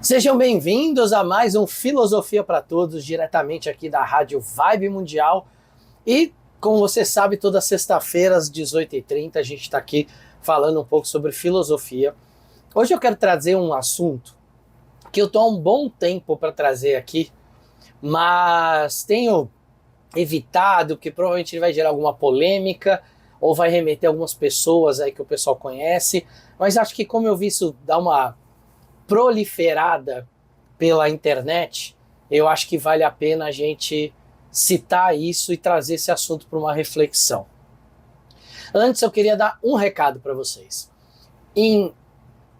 Sejam bem-vindos a mais um Filosofia para Todos, diretamente aqui da Rádio Vibe Mundial. E, como você sabe, toda sexta-feira às 18h30 a gente está aqui falando um pouco sobre filosofia. Hoje eu quero trazer um assunto que eu estou há um bom tempo para trazer aqui, mas tenho evitado, que provavelmente vai gerar alguma polêmica ou vai remeter algumas pessoas aí que o pessoal conhece, mas acho que como eu vi isso dar uma proliferada pela internet, eu acho que vale a pena a gente citar isso e trazer esse assunto para uma reflexão. Antes eu queria dar um recado para vocês. Em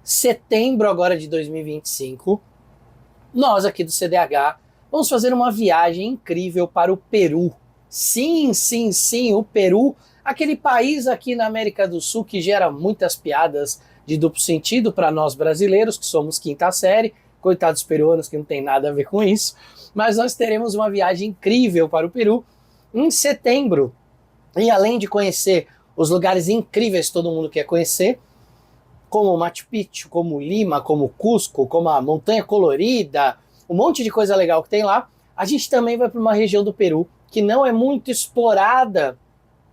setembro agora de 2025, nós aqui do CDH vamos fazer uma viagem incrível para o Peru. Sim, o Peru, aquele país aqui na América do Sul que gera muitas piadas de duplo sentido para nós brasileiros, que somos quinta série, coitados peruanos que não tem nada a ver com isso, mas nós teremos uma viagem incrível para o Peru em setembro. E além de conhecer os lugares incríveis que todo mundo quer conhecer, como Machu Picchu, como Lima, como Cusco, como a Montanha Colorida, um monte de coisa legal que tem lá, a gente também vai para uma região do Peru que não é muito explorada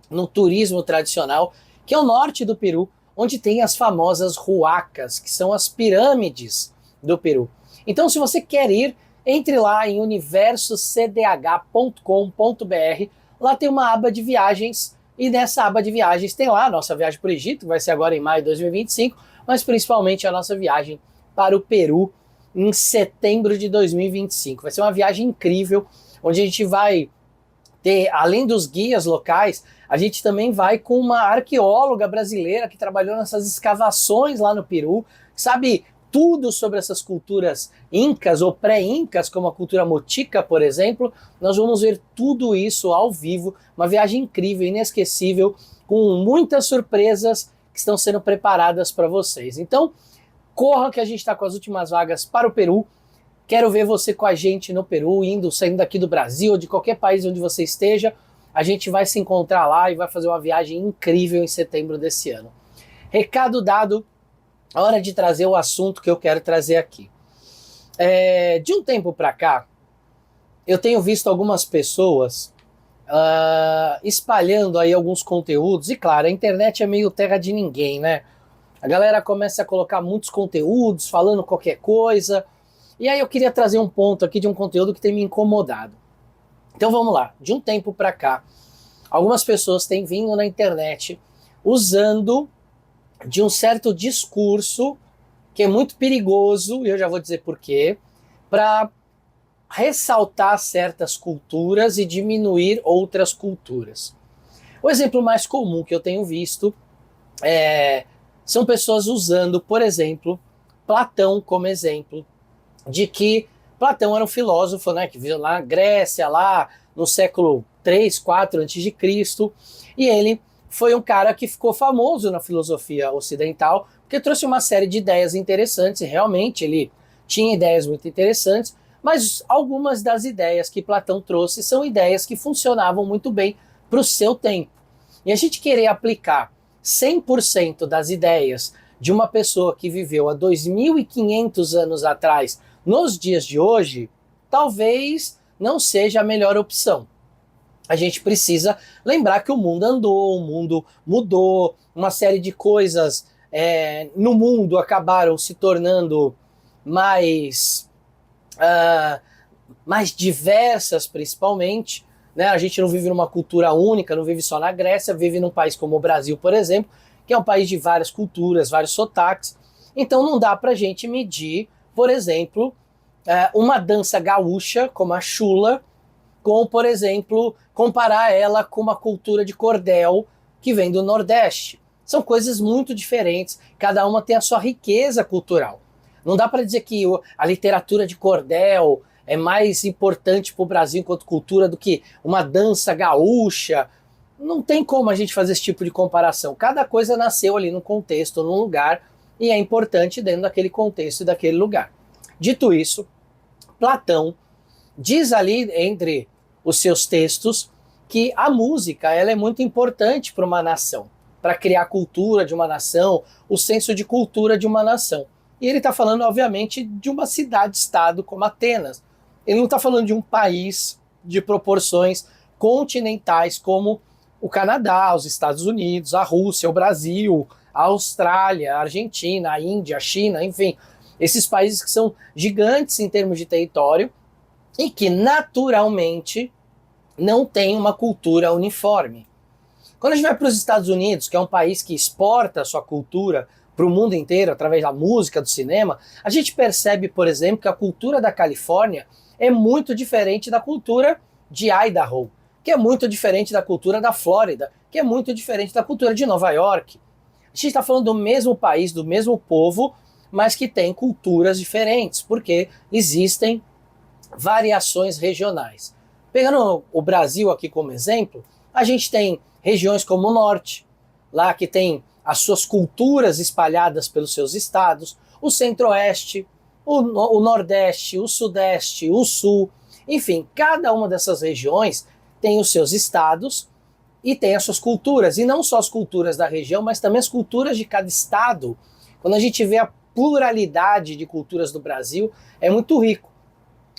no turismo tradicional, que é o norte do Peru, onde tem as famosas huacas, que são as pirâmides do Peru. Então, se você quer ir, entre lá em universocdh.com.br, lá tem uma aba de viagens, e nessa aba de viagens tem lá a nossa viagem para o Egito, que vai ser agora em maio de 2025, mas principalmente a nossa viagem para o Peru em setembro de 2025. Vai ser uma viagem incrível, onde a gente vai ter, além dos guias locais, a gente também vai com uma arqueóloga brasileira que trabalhou nessas escavações lá no Peru, sabe tudo sobre essas culturas incas ou pré-incas, como a cultura mochica, por exemplo. Nós vamos ver tudo isso ao vivo, uma viagem incrível, inesquecível, com muitas surpresas que estão sendo preparadas para vocês. Então, corra que a gente está com as últimas vagas para o Peru. Quero ver você com a gente no Peru, saindo daqui do Brasil ou de qualquer país onde você esteja. A gente vai se encontrar lá e vai fazer uma viagem incrível em setembro desse ano. Recado dado, hora de trazer o assunto que eu quero trazer aqui. De um tempo para cá, eu tenho visto algumas pessoas espalhando aí alguns conteúdos. E claro, a internet é meio terra de ninguém, né? A galera começa a colocar muitos conteúdos, falando qualquer coisa. E aí eu queria trazer um ponto aqui de um conteúdo que tem me incomodado. Então vamos lá, de um tempo para cá, algumas pessoas têm vindo na internet usando de um certo discurso que é muito perigoso, e eu já vou dizer por quê, para ressaltar certas culturas e diminuir outras culturas. O exemplo mais comum que eu tenho visto são pessoas usando, por exemplo, Platão como exemplo, de que Platão era um filósofo, né, que viveu lá na Grécia, lá no século 3, 4 a.C., e ele foi um cara que ficou famoso na filosofia ocidental, porque trouxe uma série de ideias interessantes, e realmente ele tinha ideias muito interessantes, mas algumas das ideias que Platão trouxe são ideias que funcionavam muito bem para o seu tempo. E a gente querer aplicar 100% das ideias de uma pessoa que viveu há 2.500 anos atrás nos dias de hoje, talvez não seja a melhor opção. A gente precisa lembrar que o mundo andou, o mundo mudou, uma série de coisas no mundo acabaram se tornando mais diversas, principalmente. Né? A gente não vive numa cultura única, não vive só na Grécia, vive num país como o Brasil, por exemplo, que é um país de várias culturas, vários sotaques. Então não dá pra gente medir, por exemplo, uma dança gaúcha, como a chula, com, por exemplo, comparar ela com uma cultura de cordel que vem do Nordeste. São coisas muito diferentes, cada uma tem a sua riqueza cultural. Não dá para dizer que a literatura de cordel é mais importante para o Brasil enquanto cultura do que uma dança gaúcha. Não tem como a gente fazer esse tipo de comparação. Cada coisa nasceu ali num contexto, num lugar, e é importante dentro daquele contexto e daquele lugar. Dito isso, Platão diz ali entre os seus textos que a música ela é muito importante para uma nação, para criar a cultura de uma nação, o senso de cultura de uma nação. E ele está falando, obviamente, de uma cidade-estado como Atenas. Ele não está falando de um país de proporções continentais como o Canadá, os Estados Unidos, a Rússia, o Brasil, a Austrália, a Argentina, a Índia, a China, enfim, esses países que são gigantes em termos de território e que naturalmente não têm uma cultura uniforme. Quando a gente vai para os Estados Unidos, que é um país que exporta a sua cultura para o mundo inteiro através da música, do cinema, a gente percebe, por exemplo, que a cultura da Califórnia é muito diferente da cultura de Idaho, que é muito diferente da cultura da Flórida, que é muito diferente da cultura de Nova York. A gente está falando do mesmo país, do mesmo povo, mas que tem culturas diferentes, porque existem variações regionais. Pegando o Brasil aqui como exemplo, a gente tem regiões como o Norte, lá que tem as suas culturas espalhadas pelos seus estados, o Centro-Oeste, o Nordeste, o Sudeste, o Sul, enfim, cada uma dessas regiões tem os seus estados e tem as suas culturas, e não só as culturas da região, mas também as culturas de cada estado. Quando a gente vê a pluralidade de culturas do Brasil, é muito rico.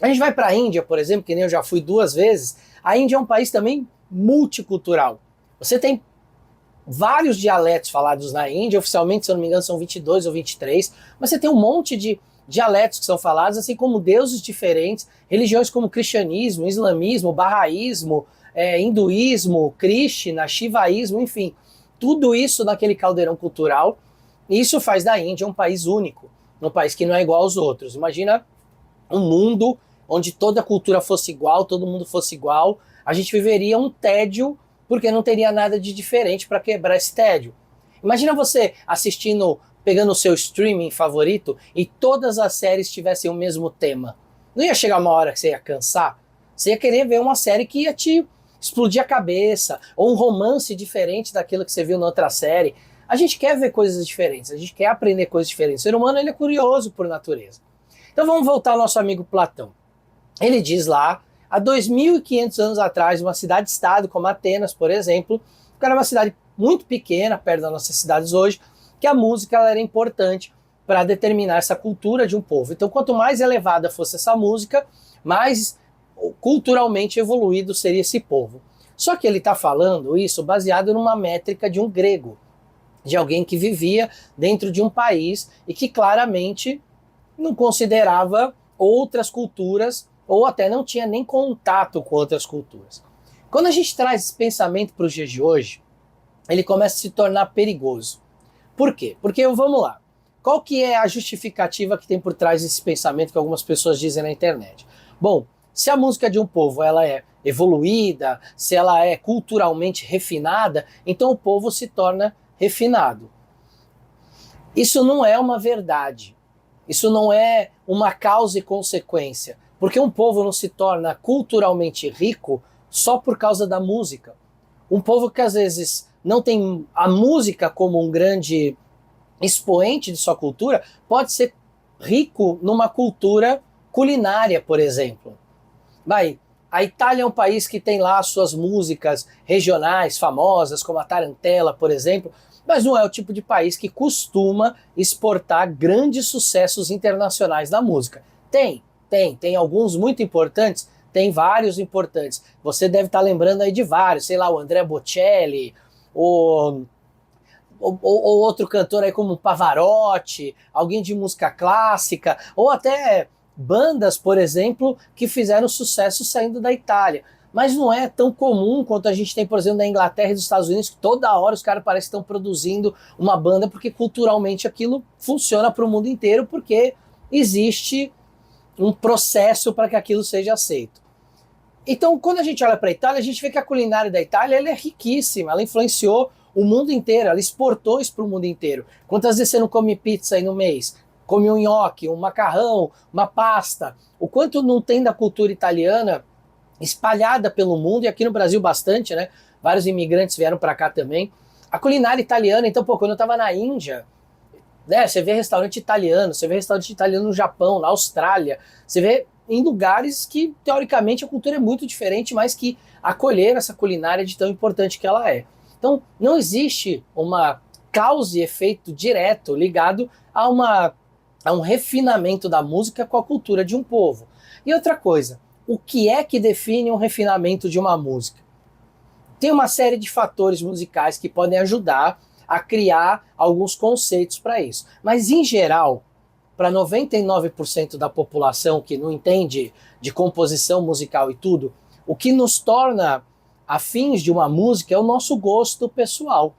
A gente vai para a Índia, por exemplo, que nem eu já fui 2 vezes, a Índia é um país também multicultural. Você tem vários dialetos falados na Índia, oficialmente, se eu não me engano, são 22 ou 23, mas você tem um monte de dialetos que são falados, assim como deuses diferentes, religiões como cristianismo, islamismo, bahaísmo, hinduísmo, Krishna, shivaísmo, enfim, tudo isso naquele caldeirão cultural. Isso faz da Índia um país único, um país que não é igual aos outros. Imagina um mundo onde toda a cultura fosse igual, todo mundo fosse igual, a gente viveria um tédio, porque não teria nada de diferente para quebrar esse tédio. Imagina você assistindo, pegando o seu streaming favorito e todas as séries tivessem o mesmo tema. Não ia chegar uma hora que você ia cansar? Você ia querer ver uma série que ia te explodir a cabeça, ou um romance diferente daquilo que você viu na outra série. A gente quer ver coisas diferentes, a gente quer aprender coisas diferentes. O ser humano, ele é curioso por natureza. Então vamos voltar ao nosso amigo Platão. Ele diz lá, há 2.500 anos atrás, uma cidade-estado como Atenas, por exemplo, que era uma cidade muito pequena, perto das nossas cidades hoje, que a música ela era importante para determinar essa cultura de um povo. Então, quanto mais elevada fosse essa música, mais culturalmente evoluído seria esse povo. Só que ele está falando isso baseado numa métrica de um grego, de alguém que vivia dentro de um país e que claramente não considerava outras culturas ou até não tinha nem contato com outras culturas. Quando a gente traz esse pensamento para os dias de hoje, ele começa a se tornar perigoso. Por quê? Porque, vamos lá, qual que é a justificativa que tem por trás desse pensamento que algumas pessoas dizem na internet? Bom, se a música de um povo ela é evoluída, se ela é culturalmente refinada, então o povo se torna refinado. Isso não é uma verdade. Isso não é uma causa e consequência. Porque um povo não se torna culturalmente rico só por causa da música. Um povo que às vezes não tem a música como um grande expoente de sua cultura, pode ser rico numa cultura culinária, por exemplo. A Itália é um país que tem lá suas músicas regionais famosas, como a tarantela, por exemplo, mas não é o tipo de país que costuma exportar grandes sucessos internacionais da música. Tem alguns muito importantes, tem vários importantes. Você deve estar lembrando aí de vários, sei lá, o Andrea Bocelli, ou outro cantor aí como Pavarotti, alguém de música clássica, ou até bandas, por exemplo, que fizeram sucesso saindo da Itália. Mas não é tão comum quanto a gente tem, por exemplo, na Inglaterra e dos Estados Unidos, que toda hora os caras parecem que estão produzindo uma banda, porque culturalmente aquilo funciona para o mundo inteiro, porque existe um processo para que aquilo seja aceito. Então, quando a gente olha para a Itália, a gente vê que a culinária da Itália ela é riquíssima, ela influenciou o mundo inteiro, ela exportou isso para o mundo inteiro. Quantas vezes você não come pizza aí no mês? Come um nhoque, um macarrão, uma pasta. O quanto não tem da cultura italiana espalhada pelo mundo, e aqui no Brasil bastante, né? Vários imigrantes vieram para cá também. A culinária italiana, então, quando eu estava na Índia, né, você vê restaurante italiano, você vê restaurante italiano no Japão, na Austrália, você vê em lugares que, teoricamente, a cultura é muito diferente, mas que acolheram essa culinária de tão importante que ela é. Então, não existe uma causa e efeito direto ligado a uma a um refinamento da música com a cultura de um povo. E outra coisa, o que é que define um refinamento de uma música? Tem uma série de fatores musicais que podem ajudar a criar alguns conceitos para isso. Mas, em geral, para 99% da população que não entende de composição musical e tudo, o que nos torna afins de uma música é o nosso gosto pessoal.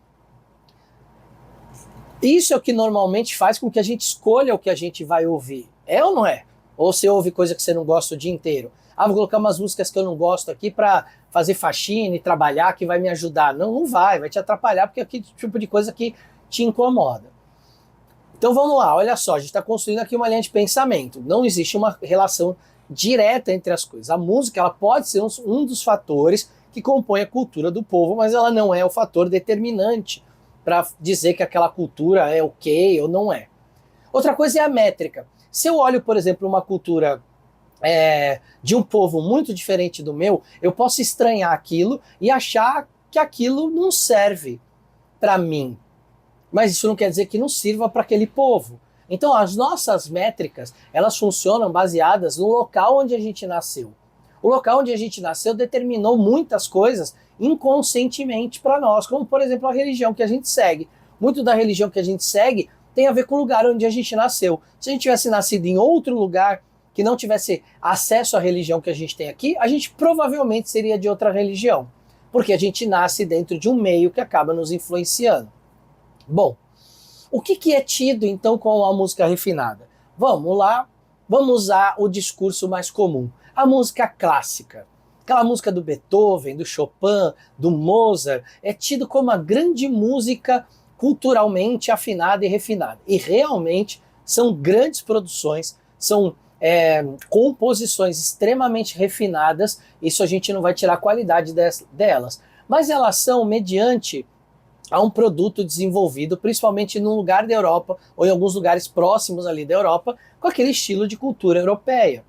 Isso é o que normalmente faz com que a gente escolha o que a gente vai ouvir. É ou não é? Ou você ouve coisa que você não gosta o dia inteiro? Ah, vou colocar umas músicas que eu não gosto aqui para fazer faxina e trabalhar, que vai me ajudar. Não, não vai te atrapalhar, porque é aquele tipo de coisa que te incomoda. Então vamos lá, olha só, a gente está construindo aqui uma linha de pensamento. Não existe uma relação direta entre as coisas. A música ela pode ser um dos fatores que compõe a cultura do povo, mas ela não é o fator determinante para dizer que aquela cultura é ok ou não é. Outra coisa é a métrica. Se eu olho, por exemplo, uma cultura de um povo muito diferente do meu, eu posso estranhar aquilo e achar que aquilo não serve para mim. Mas isso não quer dizer que não sirva para aquele povo. Então as nossas métricas, elas funcionam baseadas no local onde a gente nasceu. O local onde a gente nasceu determinou muitas coisas inconscientemente para nós, como por exemplo a religião que a gente segue. Muito da religião que a gente segue tem a ver com o lugar onde a gente nasceu. Se a gente tivesse nascido em outro lugar que não tivesse acesso à religião que a gente tem aqui, a gente provavelmente seria de outra religião, porque a gente nasce dentro de um meio que acaba nos influenciando. Bom, o que é tido então com a música refinada? Vamos lá, vamos usar o discurso mais comum. A música clássica, aquela música do Beethoven, do Chopin, do Mozart, é tido como a grande música culturalmente afinada e refinada. E realmente são grandes produções, são composições extremamente refinadas, isso a gente não vai tirar a qualidade delas. Mas elas são mediante a um produto desenvolvido, principalmente num lugar da Europa, ou em alguns lugares próximos ali da Europa, com aquele estilo de cultura europeia.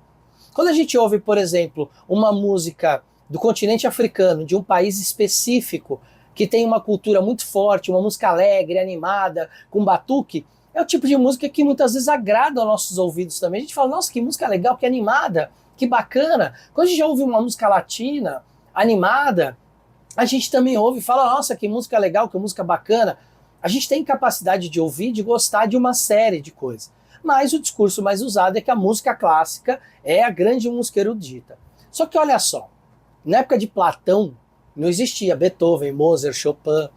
Quando a gente ouve, por exemplo, uma música do continente africano, de um país específico, que tem uma cultura muito forte, uma música alegre, animada, com batuque, é o tipo de música que muitas vezes agrada aos nossos ouvidos também. A gente fala, nossa, que música legal, que animada, que bacana. Quando a gente já ouve uma música latina, animada, a gente também ouve e fala, nossa, que música legal, que música bacana. A gente tem capacidade de ouvir, de gostar de uma série de coisas. Mas o discurso mais usado é que a música clássica é a grande música erudita. Só que olha só, na época de Platão, não existia Beethoven, Mozart, Chopin,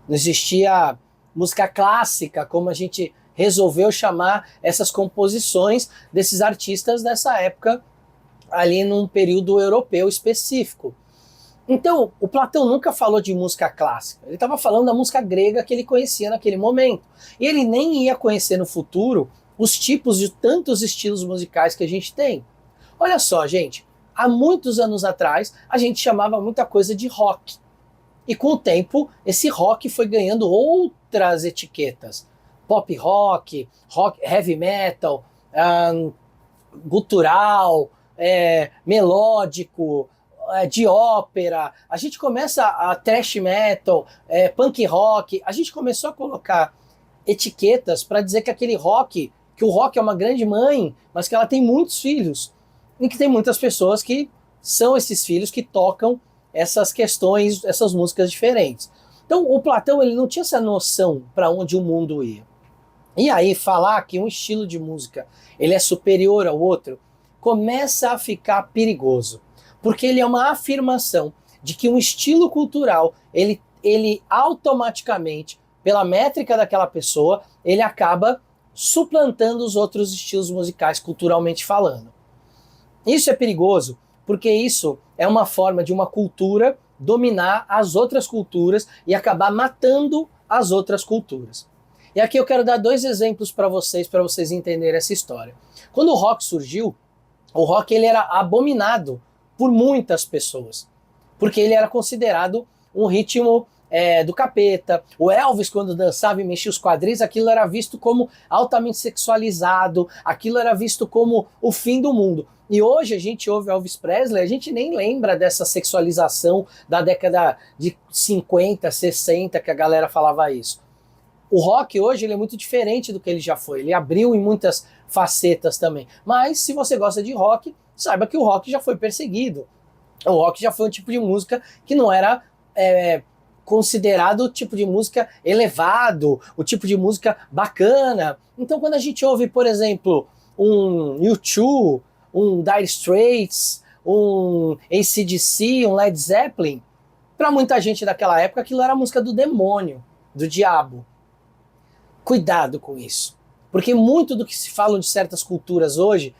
não existia música clássica, como a gente resolveu chamar essas composições desses artistas dessa época, ali num período europeu específico. Então, o Platão nunca falou de música clássica, ele estava falando da música grega que ele conhecia naquele momento. E ele nem ia conhecer no futuro os tipos de tantos estilos musicais que a gente tem. Olha só, gente, há muitos anos atrás, a gente chamava muita coisa de rock. E com o tempo, esse rock foi ganhando outras etiquetas. Pop rock, rock heavy metal, gutural, melódico, de ópera. A gente começa a thrash metal, punk rock. A gente começou a colocar etiquetas para dizer que aquele rock, que o rock é uma grande mãe, mas que ela tem muitos filhos. E que tem muitas pessoas que são esses filhos que tocam essas questões, essas músicas diferentes. Então o Platão ele não tinha essa noção para onde o mundo ia. E aí falar que um estilo de música ele é superior ao outro começa a ficar perigoso, porque ele é uma afirmação de que um estilo cultural ele automaticamente, pela métrica daquela pessoa, ele acaba suplantando os outros estilos musicais culturalmente falando. Isso é perigoso porque isso é uma forma de uma cultura dominar as outras culturas e acabar matando as outras culturas. E aqui eu quero dar dois exemplos para vocês entenderem essa história. Quando o rock surgiu, o rock ele era abominado por muitas pessoas, porque ele era considerado um ritmo do capeta. O Elvis, quando dançava e mexia os quadris, aquilo era visto como altamente sexualizado, aquilo era visto como o fim do mundo. E hoje a gente ouve Elvis Presley, a gente nem lembra dessa sexualização da década de 50, 60, que a galera falava isso. O rock hoje ele é muito diferente do que ele já foi, ele abriu em muitas facetas também. Mas se você gosta de rock, saiba que o rock já foi perseguido. O rock já foi um tipo de música que não era considerado o tipo de música elevado, o tipo de música bacana. Então quando a gente ouve, por exemplo, um U2, um Dire Straits, um AC/DC, um Led Zeppelin, para muita gente daquela época aquilo era a música do demônio, do diabo. Cuidado com isso, porque muito do que se fala de certas culturas hoje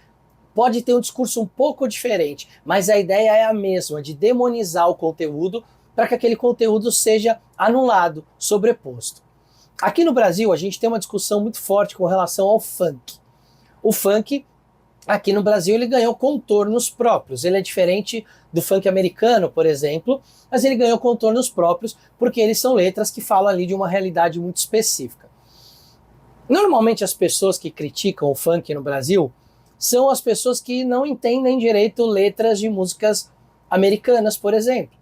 pode ter um discurso um pouco diferente, mas a ideia é a mesma, de demonizar o conteúdo para que aquele conteúdo seja anulado, sobreposto. Aqui no Brasil a gente tem uma discussão muito forte com relação ao funk. O funk aqui no Brasil ele ganhou contornos próprios, ele é diferente do funk americano, por exemplo, mas ele ganhou contornos próprios porque eles são letras que falam ali de uma realidade muito específica. Normalmente as pessoas que criticam o funk no Brasil são as pessoas que não entendem direito letras de músicas americanas, por exemplo,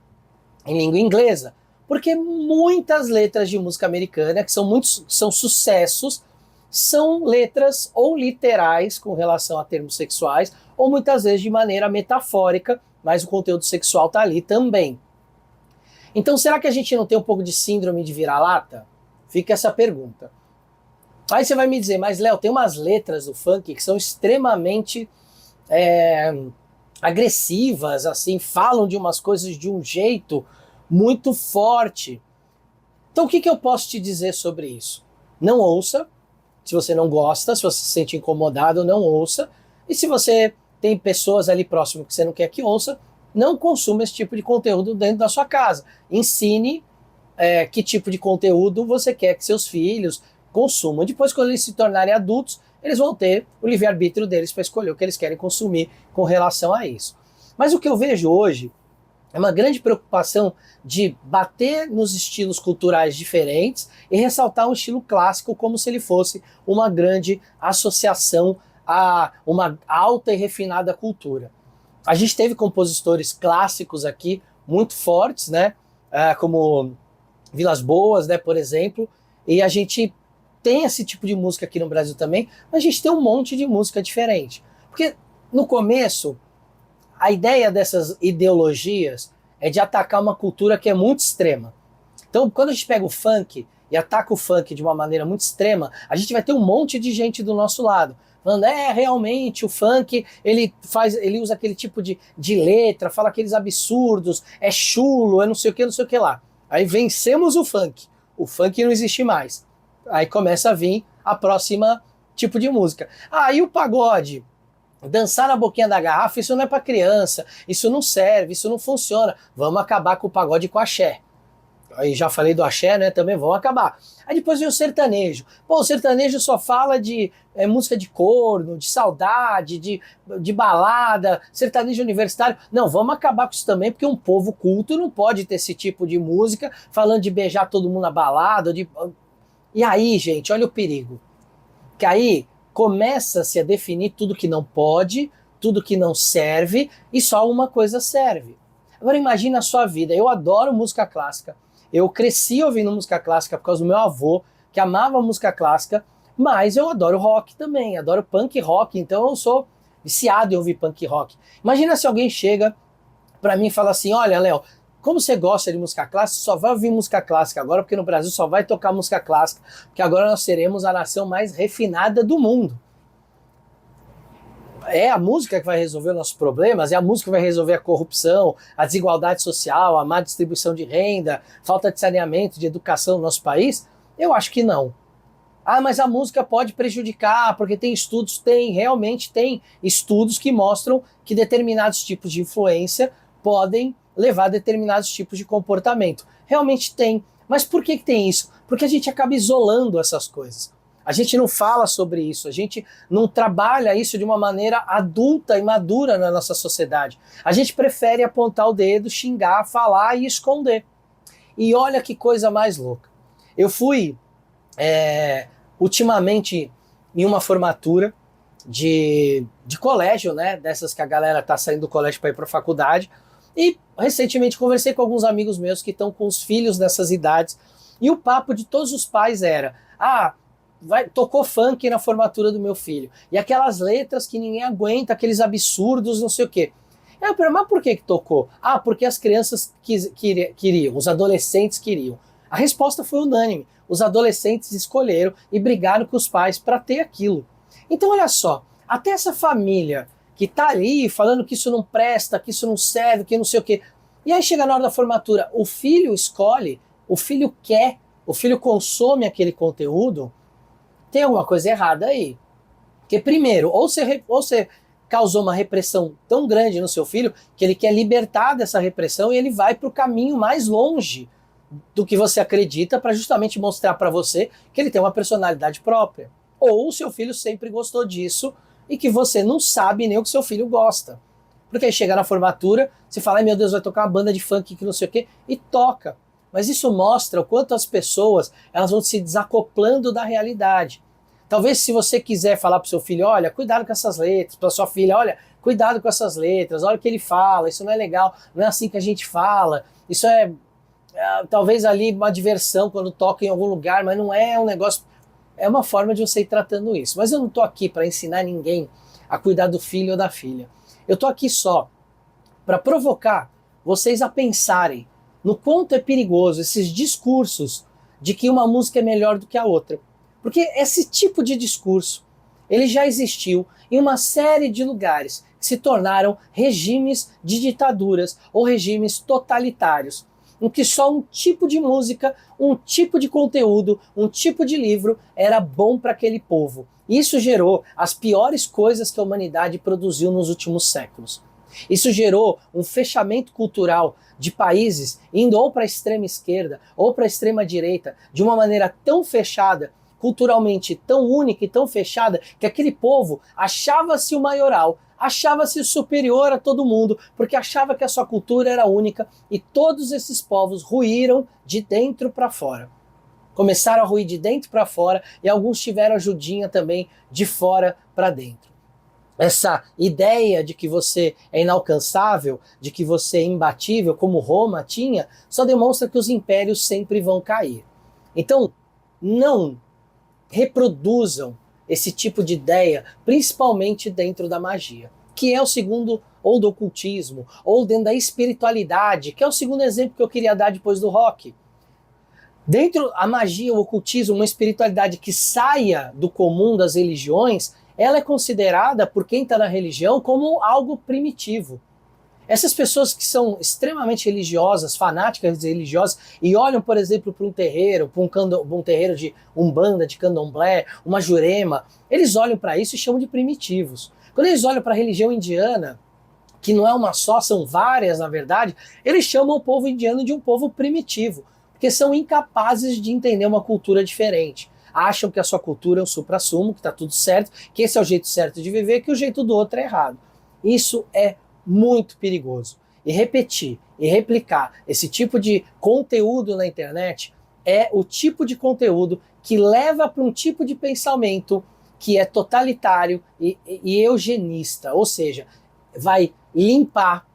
em língua inglesa, porque muitas letras de música americana que são sucessos, são letras ou literais com relação a termos sexuais, ou muitas vezes de maneira metafórica, mas o conteúdo sexual está ali também. Então será que a gente não tem um pouco de síndrome de vira-lata? Fica essa pergunta. Aí você vai me dizer, mas Léo, tem umas letras do funk que são extremamente agressivas, assim, falam de umas coisas de um jeito muito forte. Então o que eu posso te dizer sobre isso? Não ouça, se você não gosta, se você se sente incomodado, não ouça. E se você tem pessoas ali próximo que você não quer que ouça, não consuma esse tipo de conteúdo dentro da sua casa. Ensine que tipo de conteúdo você quer que seus filhos consumam. Depois, quando eles se tornarem adultos, eles vão ter o livre-arbítrio deles para escolher o que eles querem consumir com relação a isso. Mas o que eu vejo hoje é uma grande preocupação de bater nos estilos culturais diferentes e ressaltar um estilo clássico como se ele fosse uma grande associação a uma alta e refinada cultura. A gente teve compositores clássicos aqui muito fortes, né? Como Vilas Boas, né, por exemplo, e a gente tem esse tipo de música aqui no Brasil também, mas a gente tem um monte de música diferente. Porque no começo, a ideia dessas ideologias é de atacar uma cultura que é muito extrema. Então, quando a gente pega o funk e ataca o funk de uma maneira muito extrema, a gente vai ter um monte de gente do nosso lado, falando, realmente, o funk, ele usa aquele tipo de letra, fala aqueles absurdos, é chulo, é não sei o que lá. Aí vencemos o funk não existe mais. Aí começa a vir a próxima tipo de música. E o pagode? Dançar na boquinha da garrafa, isso não é para criança, isso não serve, isso não funciona. Vamos acabar com o pagode e com o axé. Aí já falei do axé, né? Também vamos acabar. Aí depois vem o sertanejo. Pô, o sertanejo só fala de música de corno, de saudade, de balada, sertanejo universitário. Não, vamos acabar com isso também, porque um povo culto não pode ter esse tipo de música falando de beijar todo mundo na balada. E aí, gente, olha o perigo. Que aí começa-se a definir tudo que não pode, tudo que não serve, e só uma coisa serve. Agora imagina a sua vida. Eu adoro música clássica. Eu cresci ouvindo música clássica por causa do meu avô, que amava música clássica, mas eu adoro rock também, adoro punk rock, então eu sou viciado em ouvir punk rock. Imagina se alguém chega pra mim e fala assim, olha, Léo, como você gosta de música clássica, só vai ouvir música clássica agora, porque no Brasil só vai tocar música clássica, porque agora nós seremos a nação mais refinada do mundo. É a música que vai resolver nossos problemas? É a música que vai resolver a corrupção, a desigualdade social, a má distribuição de renda, falta de saneamento, de educação no nosso país? Eu acho que não. Mas a música pode prejudicar, porque tem estudos, realmente tem estudos que mostram que determinados tipos de influência podem levar a determinados tipos de comportamento. Realmente tem. Mas por que tem isso? Porque a gente acaba isolando essas coisas. A gente não fala sobre isso, a gente não trabalha isso de uma maneira adulta e madura na nossa sociedade. A gente prefere apontar o dedo, xingar, falar e esconder. E olha que coisa mais louca. Eu fui ultimamente em uma formatura de colégio, né? Dessas que a galera tá saindo do colégio para ir para a faculdade. E recentemente conversei com alguns amigos meus que estão com os filhos nessas idades. E o papo de todos os pais era: tocou funk na formatura do meu filho. E aquelas letras que ninguém aguenta, aqueles absurdos, não sei o quê. Mas por que tocou? Porque as crianças queriam, os adolescentes queriam. A resposta foi unânime. Os adolescentes escolheram e brigaram com os pais para ter aquilo. Então olha só, até essa família que tá ali falando que isso não presta, que isso não serve, que não sei o quê. E aí chega na hora da formatura, o filho escolhe, o filho quer, o filho consome aquele conteúdo, tem alguma coisa errada aí. Porque primeiro, ou você causou uma repressão tão grande no seu filho que ele quer libertar dessa repressão e ele vai para o caminho mais longe do que você acredita para justamente mostrar para você que ele tem uma personalidade própria. Ou o seu filho sempre gostou disso e que você não sabe nem o que seu filho gosta. Porque aí chega na formatura, você fala, ai meu Deus, vai tocar uma banda de funk que não sei o quê, e toca. Mas isso mostra o quanto as pessoas elas vão se desacoplando da realidade. Talvez se você quiser falar para o seu filho, olha, cuidado com essas letras, para sua filha, olha, cuidado com essas letras, olha o que ele fala, isso não é legal, não é assim que a gente fala, isso é talvez ali uma diversão quando toca em algum lugar, mas não é um negócio, é uma forma de você ir tratando isso. Mas eu não estou aqui para ensinar ninguém a cuidar do filho ou da filha. Eu estou aqui só para provocar vocês a pensarem no quanto é perigoso esses discursos de que uma música é melhor do que a outra. Porque esse tipo de discurso, ele já existiu em uma série de lugares que se tornaram regimes de ditaduras ou regimes totalitários, em que só um tipo de música, um tipo de conteúdo, um tipo de livro era bom para aquele povo. Isso gerou as piores coisas que a humanidade produziu nos últimos séculos. Isso gerou um fechamento cultural de países indo ou para a extrema esquerda ou para a extrema direita de uma maneira tão fechada, culturalmente tão única e tão fechada, que aquele povo achava-se o maioral, achava-se superior a todo mundo, porque achava que a sua cultura era única, e todos esses povos ruíram de dentro para fora. Começaram a ruir de dentro para fora, e alguns tiveram ajudinha também de fora para dentro. Essa ideia de que você é inalcançável, de que você é imbatível, como Roma tinha, só demonstra que os impérios sempre vão cair. Então, não reproduzam esse tipo de ideia, principalmente dentro da magia, que é o segundo, ou do ocultismo, ou dentro da espiritualidade, que é o segundo exemplo que eu queria dar depois do rock. Dentro a magia, o ocultismo, uma espiritualidade que saia do comum das religiões, ela é considerada por quem está na religião como algo primitivo. Essas pessoas que são extremamente religiosas, fanáticas religiosas, e olham, por exemplo, para um terreiro, para um terreiro de umbanda, de candomblé, uma jurema, eles olham para isso e chamam de primitivos. Quando eles olham para a religião indiana, que não é uma só, são várias na verdade, eles chamam o povo indiano de um povo primitivo, porque são incapazes de entender uma cultura diferente. Acham que a sua cultura é um suprassumo, que está tudo certo, que esse é o jeito certo de viver, que o jeito do outro é errado. Isso é muito perigoso. E repetir e replicar esse tipo de conteúdo na internet é o tipo de conteúdo que leva para um tipo de pensamento que é totalitário e eugenista, ou seja, vai limpar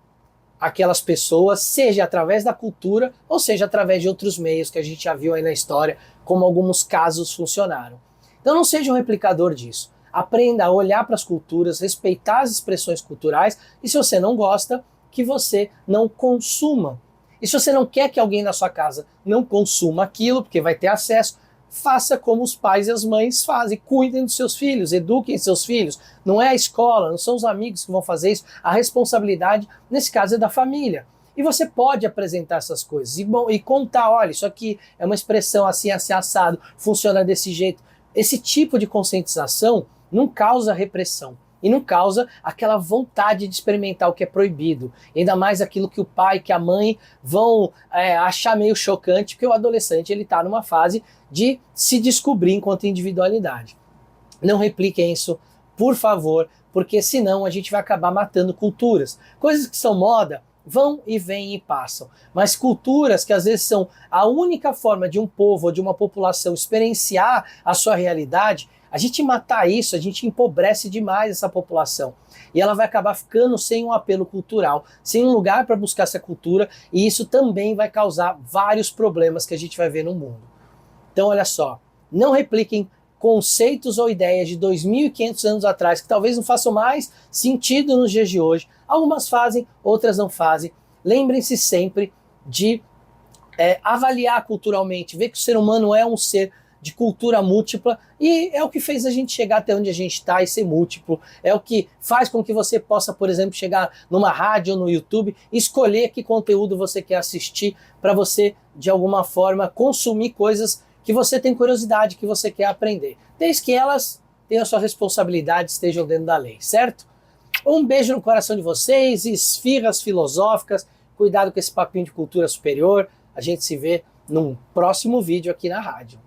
aquelas pessoas, seja através da cultura ou seja através de outros meios que a gente já viu aí na história, como alguns casos funcionaram. Então não seja um replicador disso. Aprenda a olhar para as culturas, respeitar as expressões culturais, e se você não gosta, que você não consuma. E se você não quer que alguém na sua casa não consuma aquilo, porque vai ter acesso, faça como os pais e as mães fazem, cuidem dos seus filhos, eduquem seus filhos. Não é a escola, não são os amigos que vão fazer isso, a responsabilidade, nesse caso, é da família. E você pode apresentar essas coisas e contar, olha, isso aqui é uma expressão assim, assim, assado, funciona desse jeito. Esse tipo de conscientização não causa repressão e não causa aquela vontade de experimentar o que é proibido. Ainda mais aquilo que o pai, que a mãe vão achar meio chocante, porque o adolescente ele está numa fase de se descobrir enquanto individualidade. Não repliquem isso, por favor, porque senão a gente vai acabar matando culturas. Coisas que são moda vão e vêm e passam, mas culturas que às vezes são a única forma de um povo ou de uma população experienciar a sua realidade, a gente matar isso, a gente empobrece demais essa população. E ela vai acabar ficando sem um apelo cultural, sem um lugar para buscar essa cultura, e isso também vai causar vários problemas que a gente vai ver no mundo. Então olha só, Não repliquem conceitos ou ideias de 2.500 anos atrás, que talvez não façam mais sentido nos dias de hoje. Algumas fazem, outras não fazem. Lembrem-se sempre de avaliar culturalmente, ver que o ser humano é um ser de cultura múltipla e é o que fez a gente chegar até onde a gente está e ser múltiplo. É o que faz com que você possa, por exemplo, chegar numa rádio ou no YouTube e escolher que conteúdo você quer assistir para você, de alguma forma, consumir coisas que você tem curiosidade, que você quer aprender. Desde que elas tenham a sua responsabilidade, estejam dentro da lei, certo? Um beijo no coração de vocês, esfirras filosóficas, cuidado com esse papinho de cultura superior. A gente se vê num próximo vídeo aqui na rádio.